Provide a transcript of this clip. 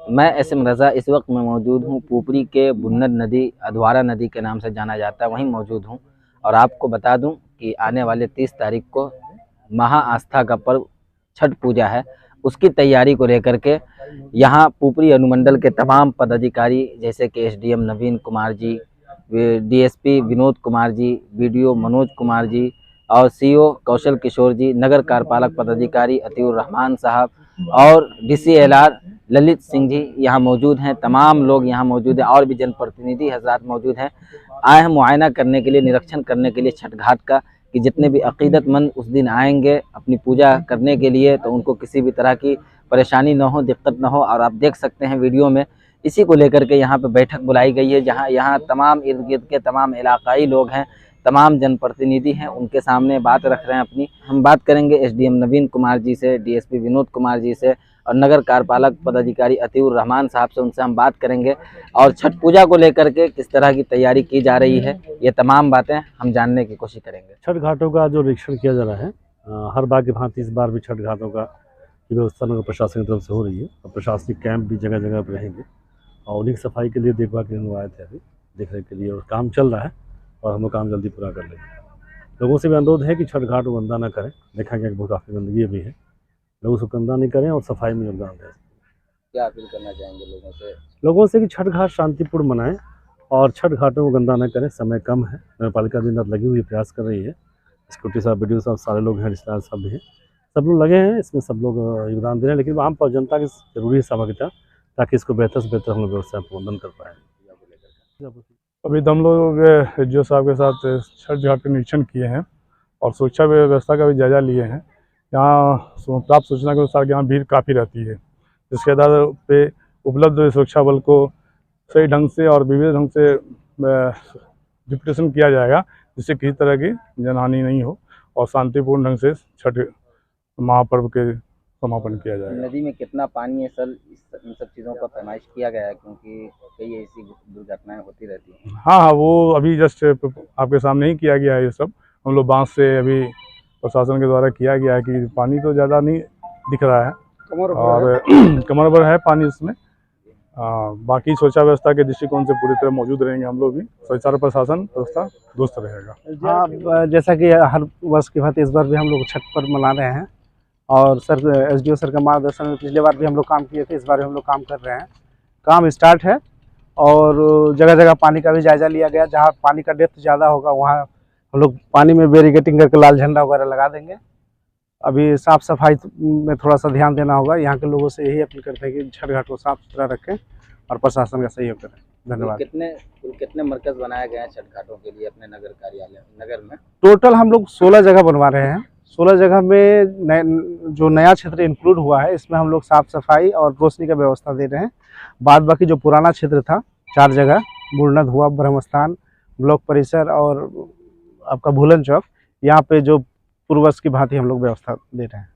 मैं एसएम रज़ा इस वक्त मैं मौजूद हूँ पुपरी के बुन्नद नदी, अधवारा नदी के नाम से जाना जाता है, वहीं मौजूद हूँ। और आपको बता दूं कि आने वाले 30 तारीख को महा आस्था का पर्व छठ पूजा है। उसकी तैयारी को लेकर के यहाँ पुपरी अनुमंडल के तमाम पदाधिकारी जैसे कि एसडीएम नवीन कुमार जी, डीएसपी विनोद कुमार जी, बीडीओ मनोज कुमार जी और सीओ कौशल किशोर जी, नगर कार्यपालक पदाधिकारी अतीउर रहमान साहब और डीसीएलआर ललित सिंह जी यहाँ मौजूद हैं। तमाम लोग यहाँ मौजूद हैं और भी जनप्रतिनिधि हजरात मौजूद हैं। आए हैं मुआयना करने के लिए, निरीक्षण करने के लिए छठ घाट का, कि जितने भी अकीदतमंद उस दिन आएंगे अपनी पूजा करने के लिए तो उनको किसी भी तरह की परेशानी ना हो, दिक्कत ना हो। और आप देख सकते हैं वीडियो में, इसी को लेकर के यहाँ पे बैठक बुलाई गई है, जहाँ यहाँ तमाम इर्द गिर्द के तमाम इलाकाई लोग हैं, तमाम जनप्रतिनिधि हैं, उनके सामने बात रख रहे हैं अपनी। हम बात करेंगे एसडीएम नवीन कुमार जी से, डीएसपी विनोद कुमार जी से और नगर कार्यपालक पदाधिकारी अतीउर रहमान साहब से, उनसे हम बात करेंगे और छठ पूजा को लेकर के किस तरह की तैयारी की जा रही है, ये तमाम बातें हम जानने की कोशिश करेंगे। छठ घाटों का जो निरीक्षण किया जा रहा है, हर बार की भांति इस बार भी छठ घाटों का की व्यवस्था नगर प्रशासन की तरफ से हो रही है और प्रशासनिक कैंप भी जगह जगह पर रहेंगे और उन्हीं की सफाई के लिए देखभाल के लिए आए थे अभी देखने के लिए, और काम चल रहा है और हम लोग काम जल्दी पूरा कर लेंगे। लोगों से भी अनुरोध है कि छठ घाट को गंदा न करें, देखा गया कि काफ़ी गंदगी भी है, लोग उसको गंदा नहीं करें और सफाई में योगदान दें। क्या अपील करना चाहेंगे लोगों से? लोगों से कि छठ घाट शांतिपूर्ण मनाएं और छठ घाटों को गंदा न करें। समय कम है, नगरपालिका दिन रात लगी हुई प्रयास कर रही है, सिक्योरिटी साहब, बीडीओ साहब, सारे लोग हैं, रिश्तेदार सब भी हैं, सब लोग लगे हैं इसमें, सब लोग योगदान दे रहे हैं, लेकिन आम जनता की जरूरी सहभागिता, ताकि इसको बेहतर से बेहतर हम लोग व्यवस्था प्रबंधन कर पाएँ। अभी तो हम लोग एसडीओ साहब के साथ छठ घाट का निरीक्षण किए हैं और सुरक्षा व्यवस्था का भी जायजा लिए हैं। यहाँ प्राप्त सूचना के अनुसार यहाँ भीड़ काफ़ी रहती है, जिसके आधार पे उपलब्ध सुरक्षा बल को सही ढंग से और विविध ढंग से डिप्यूटेशन किया जाएगा, जिससे किसी तरह की जनहानि नहीं हो और शांतिपूर्ण ढंग से छठ महापर्व के समापन किया जाएगा। नदी में कितना पानी है सर, इन सब चीज़ों का पैमाइश किया गया है, क्योंकि कई ऐसी दुर्घटनाएं होती रहती हैं। हाँ, वो अभी जस्ट आपके सामने ही किया गया है। ये सब हम लोग बांस से अभी प्रशासन के द्वारा किया गया है कि पानी तो ज़्यादा नहीं दिख रहा है और कमर भर है पानी इसमें। बाकी सुरक्षा व्यवस्था के दृष्टिकोण से पूरी तरह मौजूद रहेंगे हम लोग भी, सुरक्षा प्रशासन व्यवस्था दुरुस्त रहेगा। हाँ, जैसा कि हर वर्ष की भांति इस बार भी हम लोग छठ पर्व मना रहे हैं और सर एसडीओ सर का मार्गदर्शन में पिछले बार भी हम लोग काम किए थे, इस बार भी हम लोग काम कर रहे हैं। काम स्टार्ट है और जगह जगह पानी का भी जायजा लिया गया, जहाँ पानी का डेप्थ ज़्यादा होगा वहाँ हम लोग पानी में बैरिकेटिंग करके लाल झंडा वगैरह लगा देंगे। अभी साफ़ सफाई में थोड़ा सा ध्यान देना होगा। यहाँ के लोगों से यही अपील करते हैं कि छठ घाट को साफ सुथरा रखें और प्रशासन का सहयोग करें। धन्यवाद। कितने मरकज़ बनाए गए हैं छठ घाटों के लिए अपने नगर कार्यालय नगर में? टोटल हम लोग 16 जगह बनवा रहे हैं। 16 जगह में जो नया क्षेत्र इंक्लूड हुआ है, इसमें हम लोग साफ सफाई और रोशनी का व्यवस्था दे रहे हैं। बाद बाकी जो पुराना क्षेत्र था 4 जगह, बुरनद हुआ, ब्रह्मस्थान, ब्लॉक परिसर और आपका भूलन चौक, यहाँ पे जो पूर्वज की भांति हम लोग व्यवस्था दे रहे हैं।